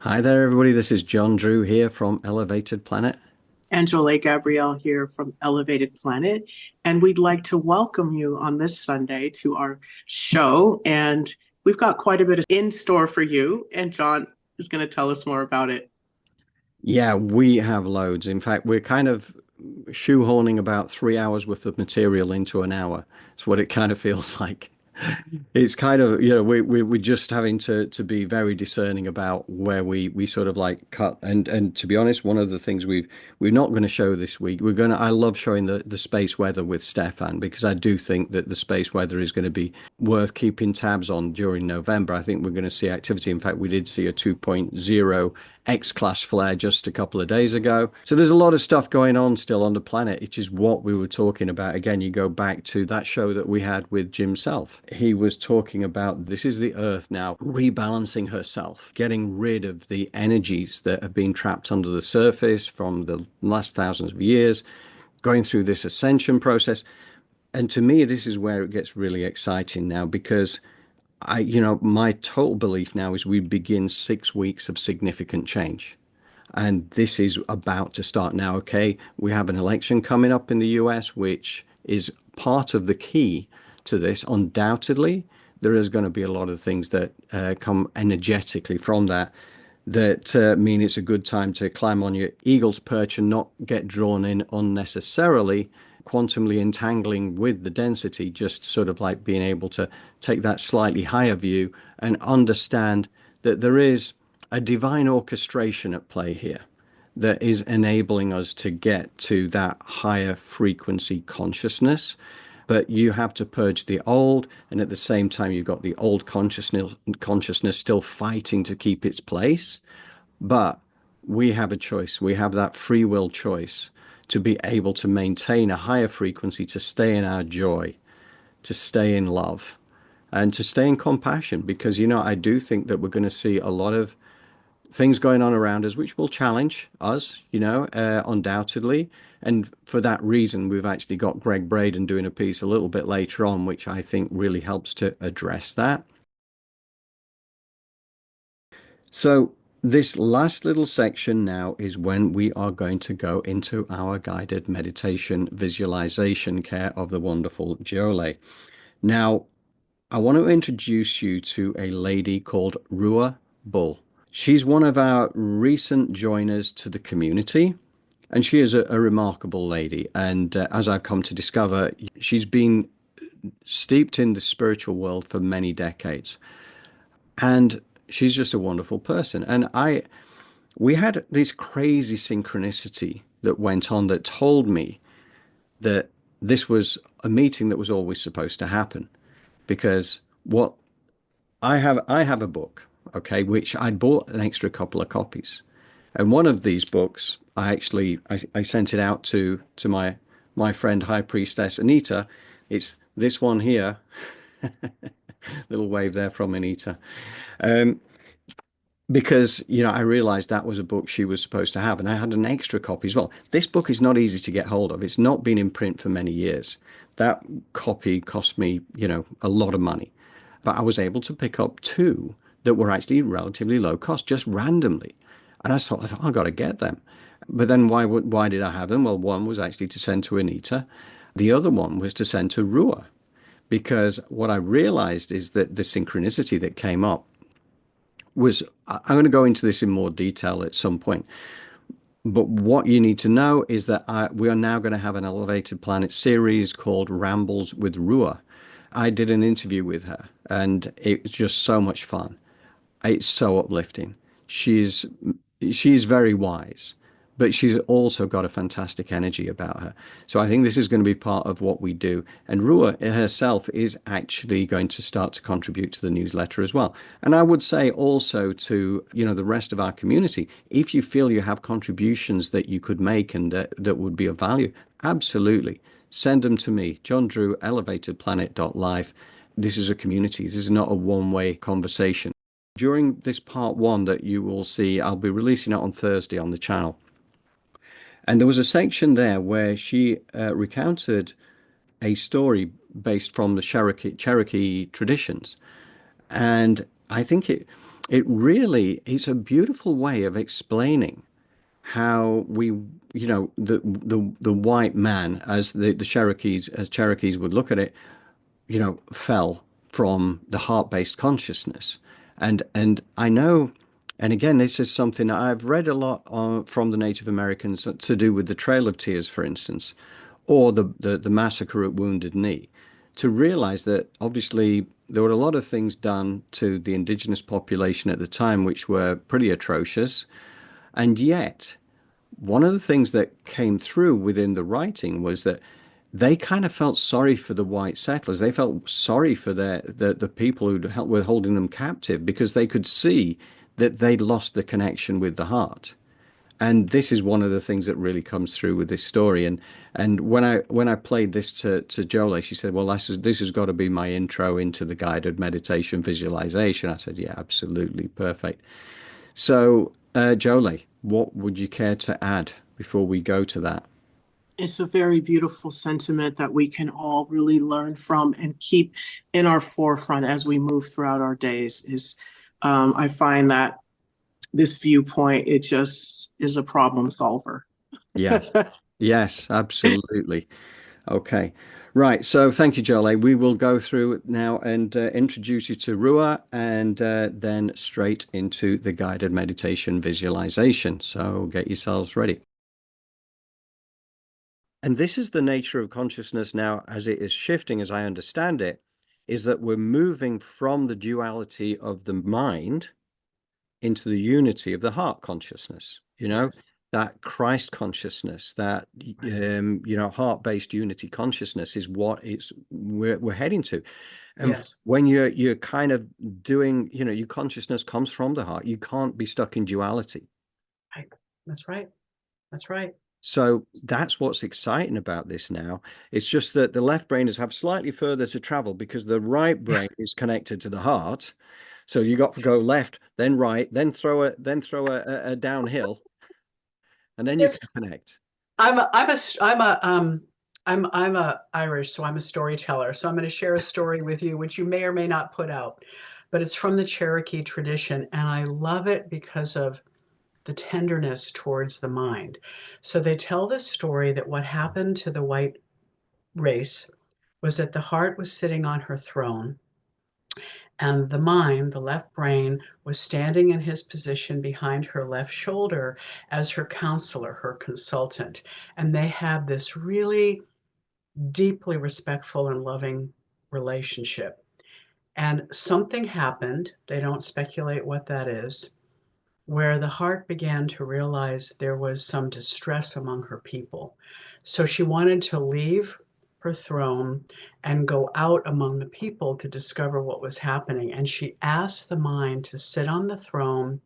Hi there, everybody. This is John Drew here from Elevated Planet. And Jolé Gabrielle here from Elevated Planet. And we'd like to welcome you on this Sunday to our show. And we've got quite a bit in store for you. And John is going to tell us more about it. Yeah, we have loads. In fact, we're kind of shoehorning about 3 hours worth of material into an hour. It's what it kind of feels like. It's kind of, we're just having to be very discerning about where we sort of like cut. And to be honest, one of the things we're not going to show this week, I love showing the space weather with Stefan because I do think that the space weather is going to be worth keeping tabs on during November. I think we're going to see activity. In fact, we did see a 2.0 X-class flare just a couple of days ago. So there's a lot of stuff going on still on the planet, which is what we were talking about. Again, you go back to that show that we had with Jim Self. He was talking about this is the Earth now rebalancing herself, getting rid of the energies that have been trapped under the surface from the last thousands of years, going through this ascension process. And to me, this is where it gets really exciting now because my total belief now is we begin 6 weeks of significant change. And this is about to start now. Okay, we have an election coming up in the US, which is part of the key to this. Undoubtedly, there is going to be a lot of things that come energetically from that mean it's a good time to climb on your eagle's perch and not get drawn in unnecessarily, quantumly entangling with the density, just sort of like being able to take that slightly higher view and understand that there is a divine orchestration at play here that is enabling us to get to that higher frequency consciousness. But you have to purge the old, and at the same time, you've got the old consciousness still fighting to keep its place. But we have a choice. We have that free will choice to be able to maintain a higher frequency, to stay in our joy, to stay in love, and to stay in compassion. Because, I do think that we're going to see a lot of things going on around us which will challenge us, undoubtedly. And for that reason, we've actually got Gregg Braden doing a piece a little bit later on, which I think really helps to address that. So this last little section now is when we are going to go into our guided meditation visualization care of the wonderful Jolé. Now, I want to introduce you to a lady called Ruah Bull. She's one of our recent joiners to the community, and she is a remarkable lady. And as I've come to discover, she's been steeped in the spiritual world for many decades. And she's just a wonderful person. And we had this crazy synchronicity that went on that told me that this was a meeting that was always supposed to happen. Because what I have a book, okay, which I bought an extra couple of copies. And one of these books, I sent it out to my friend High Priestess Anita. It's this one here. Little wave there from Anita. Um, because I realized that was a book she was supposed to have, and I had an extra copy as well. This book is not easy to get hold of. It's not been in print for many years. That copy cost me, a lot of money, but I was able to pick up two that were actually relatively low cost, just randomly. And I thought I got to get them. But then why did I have them? Well, one was actually to send to Anita. The other one was to send to Ruah, because what I realized is that the synchronicity that came up was, I'm going to go into this in more detail at some point. But what you need to know is that we are now going to have an Elevated Planet series called Rambles with Ruah. I did an interview with her, and it was just so much fun. It's so uplifting. She's very wise, but she's also got a fantastic energy about her. So I think this is going to be part of what we do. And Ruah herself is actually going to start to contribute to the newsletter as well. And I would say also to, the rest of our community, if you feel you have contributions that you could make and that would be of value, absolutely send them to me, John Drew, elevatedplanet.life. This is a community. This is not a one-way conversation. During this part one that you will see, I'll be releasing it on Thursday on the channel. And there was a section there where she recounted a story based from the Cherokee traditions. And I think it really is a beautiful way of explaining how we, the white man, as the Cherokees would look at it, fell from the heart-based consciousness. And I know, and again, this is something I've read a lot from the Native Americans to do with the Trail of Tears, for instance, or the massacre at Wounded Knee, to realize that obviously there were a lot of things done to the indigenous population at the time which were pretty atrocious. And yet, one of the things that came through within the writing was that they kind of felt sorry for the white settlers. They felt sorry for the people who were holding them captive because they could see that they'd lost the connection with the heart. And this is one of the things that really comes through with this story. And when I played this to Jolé, she said, "Well, this has got to be my intro into the guided meditation visualization." I said, "Yeah, absolutely perfect." So, Jolé, what would you care to add before we go to that? It's a very beautiful sentiment that we can all really learn from and keep in our forefront as we move throughout our days. I find that this viewpoint, it just is a problem solver. Yes. Yes, absolutely. Okay. Right. So thank you, Jolly. We will go through it now and introduce you to Ruah and then straight into the guided meditation visualization. So get yourselves ready. And this is the nature of consciousness now as it is shifting, as I understand it, is that we're moving from the duality of the mind into the unity of the heart consciousness, Yes. that Christ consciousness, that heart-based unity consciousness is what we're heading to. And Yes. when you're kind of doing, your consciousness comes from the heart, you can't be stuck in duality. Right. That's right. That's right. So that's what's exciting about this now. It's just that the left brainers have slightly further to travel because the right brain is connected to the heart. So you got to go left, then right, then throw a downhill, and then you It's can connect. I'm a Irish, so I'm a storyteller. So I'm going to share a story with you, which you may or may not put out, but it's from the Cherokee tradition, and I love it because of the tenderness towards the mind. So they tell the story that what happened to the white race was that the heart was sitting on her throne, and the mind, the left brain, was standing in his position behind her left shoulder as her counselor, her consultant. And they had this really deeply respectful and loving relationship. And something happened, they don't speculate what that is, where the heart began to realize there was some distress among her people. So she wanted to leave her throne and go out among the people to discover what was happening. And she asked the mind to sit on the throne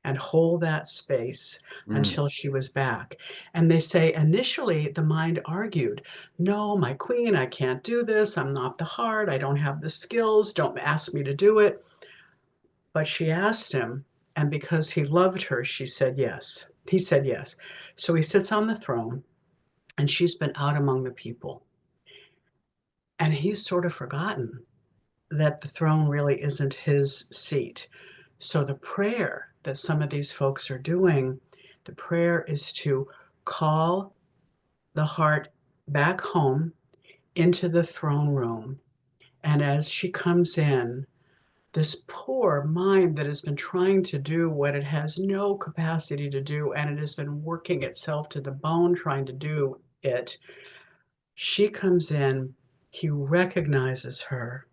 and hold that space Mm, until she was back. And they say initially the mind argued, "No, my queen, I can't do this. I'm not the heart. I don't have the skills. Don't ask me to do it." But she asked him, and because he loved her, she said yes. He said yes. So he sits on the throne, and she's been out among the people. And he's sort of forgotten that the throne really isn't his seat. So the prayer that some of these folks are doing, the prayer is to call the heart back home into the throne room. And as she comes in, this poor mind that has been trying to do what it has no capacity to do, and it has been working itself to the bone trying to do it, she comes in, he recognizes her,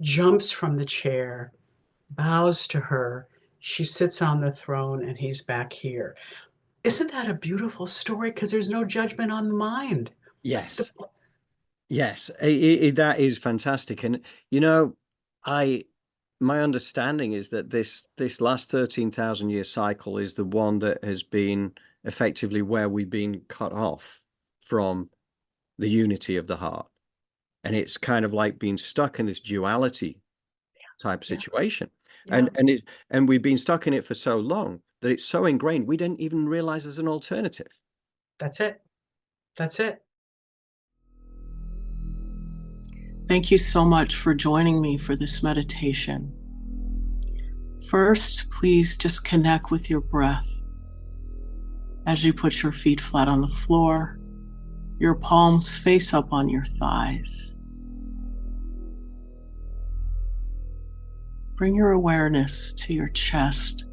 jumps from the chair, bows to her. She sits on the throne, and he's back here. Isn't that a beautiful story? Because there's no judgment on the mind. The, yes, yes, that is fantastic. And I my understanding is that this last 13,000 year cycle is the one that has been effectively where we've been cut off from the unity of the heart. And it's kind of like being stuck in this duality type yeah, situation. yeah, And we've been stuck in it for so long that it's so ingrained we didn't even realize there's an alternative. that's it. That's it. Thank you so much for joining me for this meditation. First, please just connect with your breath. As you put your feet flat on the floor, your palms face up on your thighs. Bring your awareness to your chest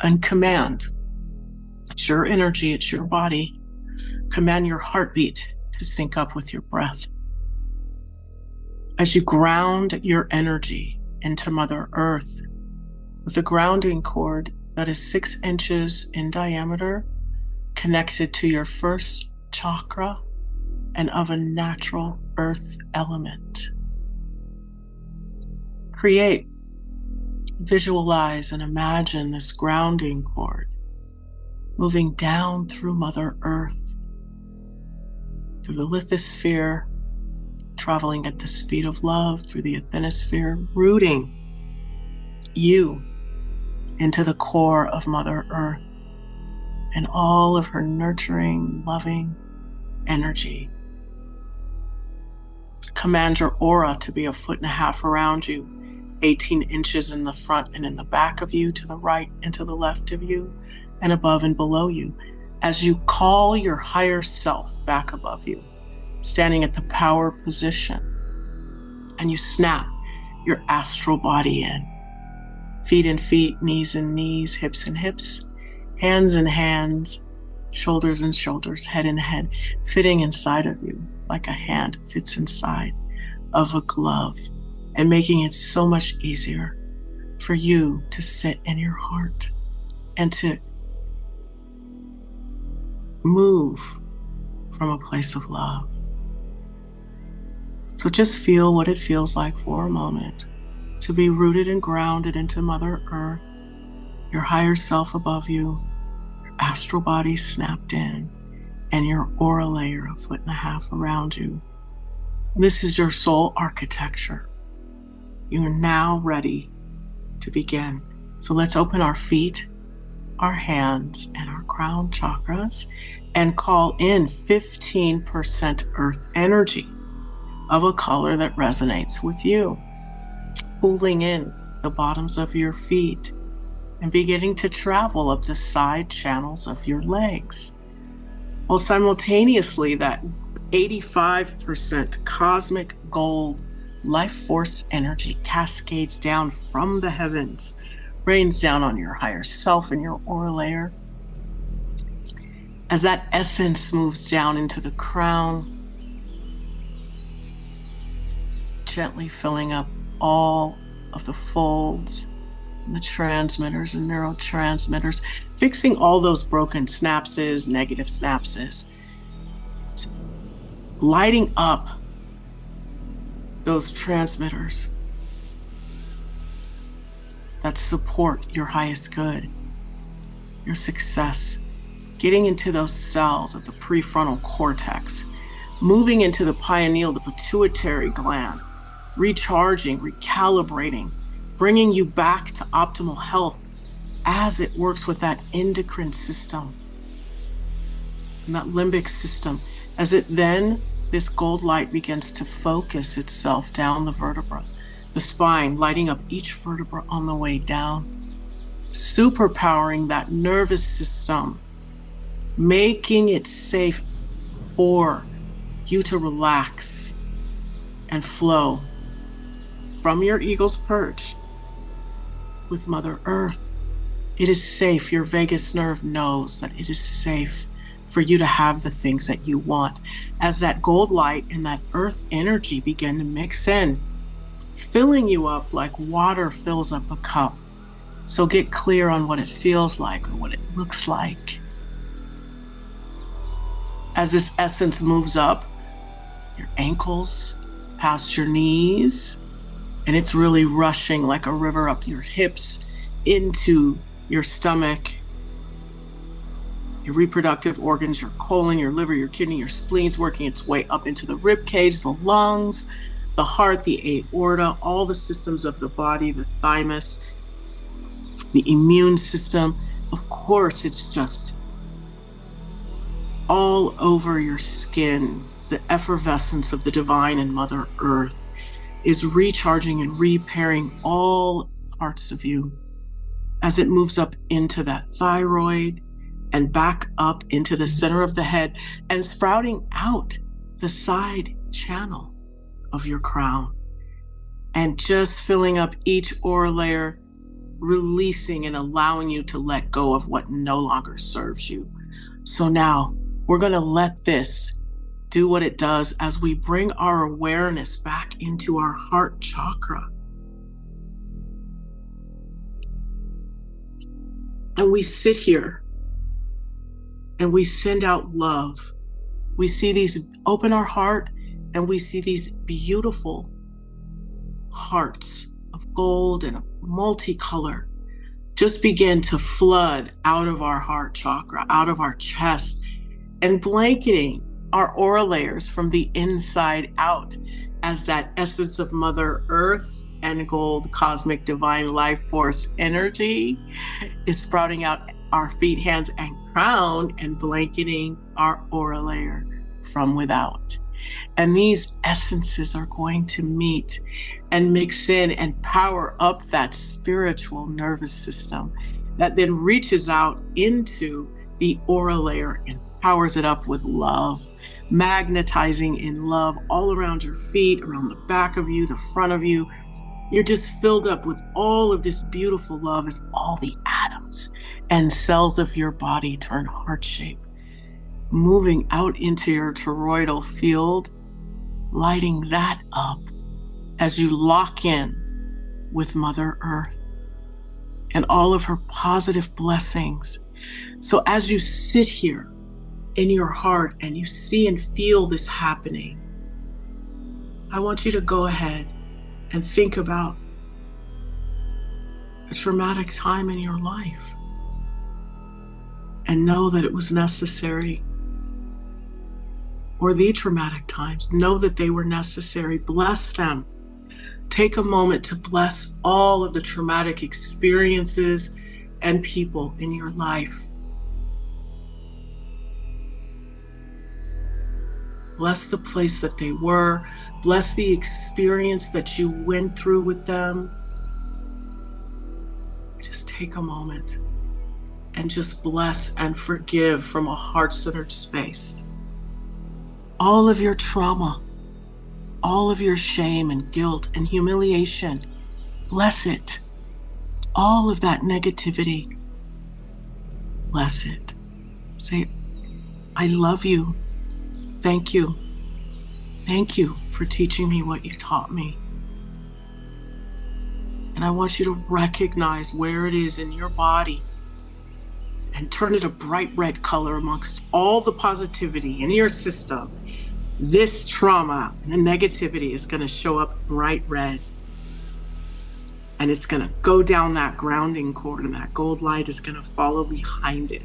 and command. It's your energy, it's your body. Command your heartbeat to sync up with your breath. As you ground your energy into Mother Earth with a grounding cord that is 6 inches in diameter, connected to your first chakra and of a natural earth element. Create, visualize, and imagine this grounding cord moving down through Mother Earth, through the lithosphere, traveling at the speed of love through the asthenosphere, rooting you into the core of Mother Earth and all of her nurturing, loving energy. Command your aura to be 1.5 feet around you, 18 inches in the front and in the back of you, to the right and to the left of you, and above and below you, as you call your higher self back above you, standing at the power position, and you snap your astral body in. Feet in feet, knees in knees, hips in hips, hands in hands, shoulders in shoulders, head in head, fitting inside of you like a hand fits inside of a glove, and making it so much easier for you to sit in your heart and to move from a place of love. So just feel what it feels like for a moment to be rooted and grounded into Mother Earth, your higher self above you, your astral body snapped in, and your aura layer 1.5 feet around you. This is your soul architecture. You are now ready to begin. So let's open our feet, our hands, and our crown chakras and call in 15% earth energy of a color that resonates with you, pulling in the bottoms of your feet and beginning to travel up the side channels of your legs. While simultaneously that 85% cosmic gold life force energy cascades down from the heavens, rains down on your higher self and your aura layer. As that essence moves down into the crown, gently filling up all of the folds, the transmitters and neurotransmitters, fixing all those broken synapses, negative synapses, lighting up those transmitters that support your highest good, your success, getting into those cells of the prefrontal cortex, moving into the pineal, the pituitary gland, recharging, recalibrating, bringing you back to optimal health as it works with that endocrine system and that limbic system. As it then, this gold light begins to focus itself down the vertebra, the spine, lighting up each vertebra on the way down, superpowering that nervous system, making it safe for you to relax and flow from your eagle's perch with Mother Earth. It is safe. Your vagus nerve knows that it is safe for you to have the things that you want. As that gold light and that earth energy begin to mix in, filling you up like water fills up a cup. So get clear on what it feels like or what it looks like. As this essence moves up your ankles, past your knees, and it's really rushing like a river up your hips into your stomach, your reproductive organs, your colon, your liver, your kidney, your spleen's working its way up into the rib cage, the lungs, the heart, the aorta, all the systems of the body, the thymus, the immune system. Of course, it's just all over your skin. The effervescence of the divine and Mother Earth is recharging and repairing all parts of you as it moves up into that thyroid and back up into the center of the head and sprouting out the side channel of your crown, and just filling up each aura layer, releasing and allowing you to let go of what no longer serves you. So now we're going to let this do what it does as we bring our awareness back into our heart chakra. And we sit here and we send out love. We see these, open our heart, and we see these beautiful hearts of gold and of multicolor just begin to flood out of our heart chakra, out of our chest, and blanketing our aura layers from the inside out as that essence of Mother Earth and gold cosmic divine life force energy is sprouting out our feet, hands, and crown and blanketing our aura layer from without. And these essences are going to meet and mix in and power up that spiritual nervous system that then reaches out into the aura layer and powers it up with love, magnetizing in love all around your feet, around the back of you, the front of you. You're just filled up with all of this beautiful love as all the atoms and cells of your body turn heart-shaped, moving out into your toroidal field, lighting that up as you lock in with Mother Earth and all of her positive blessings. So as you sit here in your heart and you see and feel this happening, I want you to go ahead and think about a traumatic time in your life and know that it was necessary. Or the traumatic times, know that they were necessary. Bless them. Take a moment to bless all of the traumatic experiences and people in your life. Bless the place that they were. Bless the experience that you went through with them. Just take a moment and just bless and forgive from a heart-centered space. All of your trauma, all of your shame and guilt and humiliation, bless it. All of that negativity, bless it. Say, I love you. Thank you. Thank you for teaching me what you taught me. And I want you to recognize where it is in your body and turn it a bright red color amongst all the positivity in your system. This trauma and the negativity is going to show up bright red. And it's going to go down that grounding cord, and that gold light is going to follow behind it.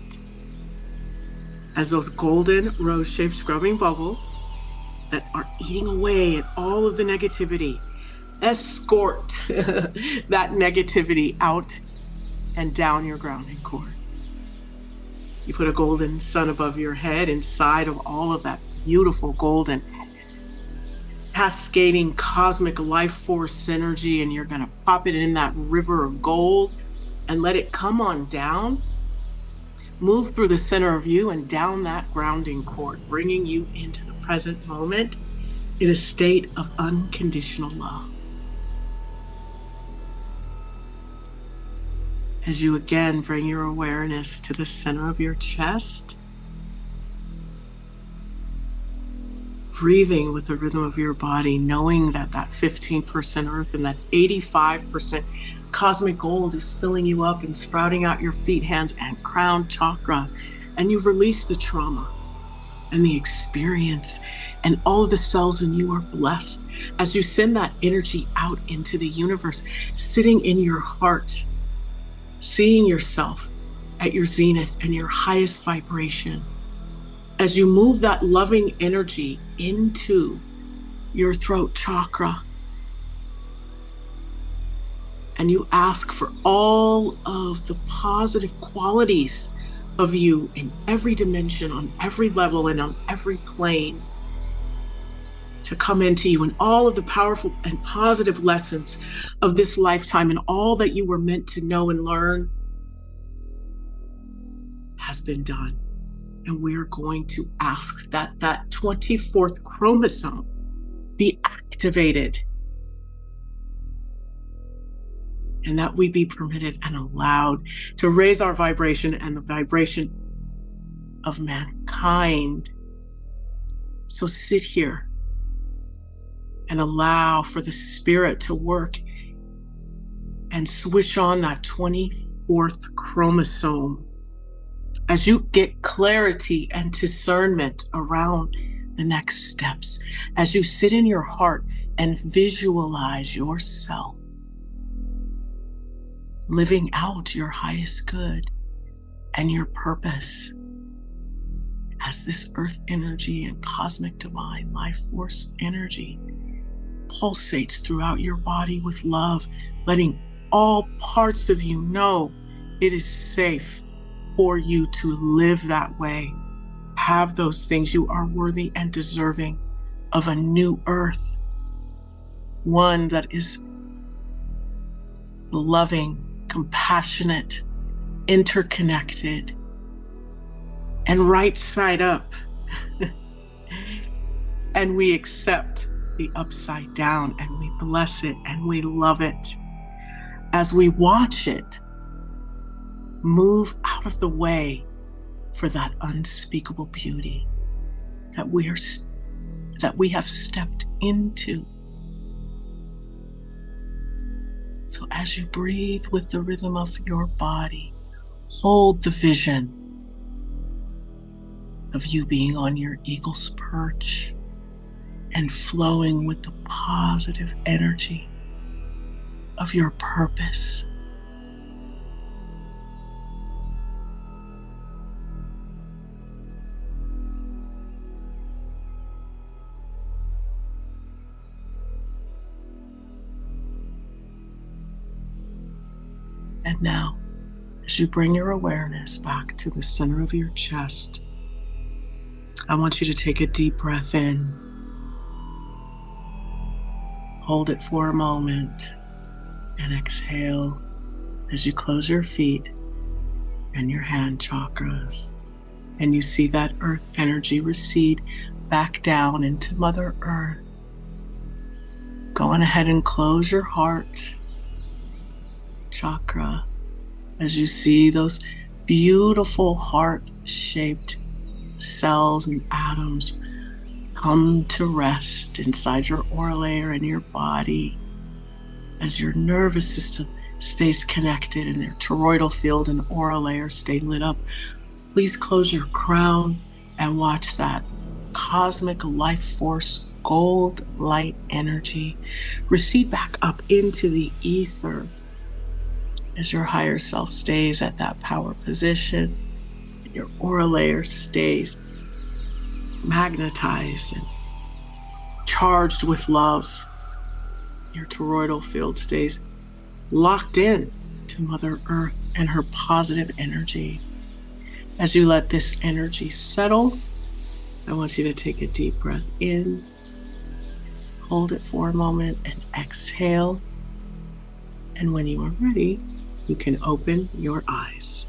As those golden rose-shaped scrubbing bubbles that are eating away at all of the negativity, escort that negativity out and down your grounding cord. You put a golden sun above your head inside of all of that beautiful golden cascading cosmic life force energy, and you're going to pop it in that river of gold and let it come on down, move through the center of you and down that grounding cord, bringing you into the present moment in a state of unconditional love. As you again bring your awareness to the center of your chest, breathing with the rhythm of your body, knowing that that 15% earth and that 85% cosmic gold is filling you up and sprouting out your feet, hands, and crown chakra. And you've released the trauma and the experience, and all of the cells in you are blessed as you send that energy out into the universe, sitting in your heart, seeing yourself at your zenith and your highest vibration. As you move that loving energy into your throat chakra, and you ask for all of the positive qualities of you in every dimension, on every level, and on every plane to come into you, and all of the powerful and positive lessons of this lifetime and all that you were meant to know and learn has been done. And we're going to ask that that 24th chromosome be activated, and that we be permitted and allowed to raise our vibration and the vibration of mankind. So sit here and allow for the spirit to work and switch on that 24th chromosome as you get clarity and discernment around the next steps, as you sit in your heart and visualize yourself living out your highest good and your purpose as this earth energy and cosmic divine life force energy pulsates throughout your body with love, letting all parts of you know it is safe for you to live that way. Have those things. You are worthy and deserving of a new earth, one that is loving, compassionate, interconnected, and right side up. And we accept the upside down, and we bless it, and we love it as we watch it move out of the way for that unspeakable beauty that we have stepped into. So as you breathe with the rhythm of your body, hold the vision of you being on your eagle's perch and flowing with the positive energy of your purpose. And now, as you bring your awareness back to the center of your chest, I want you to take a deep breath in. Hold it for a moment and exhale as you close your feet and your hand chakras. And you see that earth energy recede back down into Mother Earth. Go on ahead and close your heart chakra as you see those beautiful heart-shaped cells and atoms come to rest inside your aura layer and your body as your nervous system stays connected and your toroidal field and aura layer stay lit up. Please close your crown and watch that cosmic life force gold light energy recede back up into the ether as your higher self stays at that power position and your aura layer stays magnetized and charged with love. Your toroidal field stays locked in to Mother Earth and her positive energy. As you let this energy settle, I want you to take a deep breath in, hold it for a moment, and exhale. And when you are ready, you can open your eyes.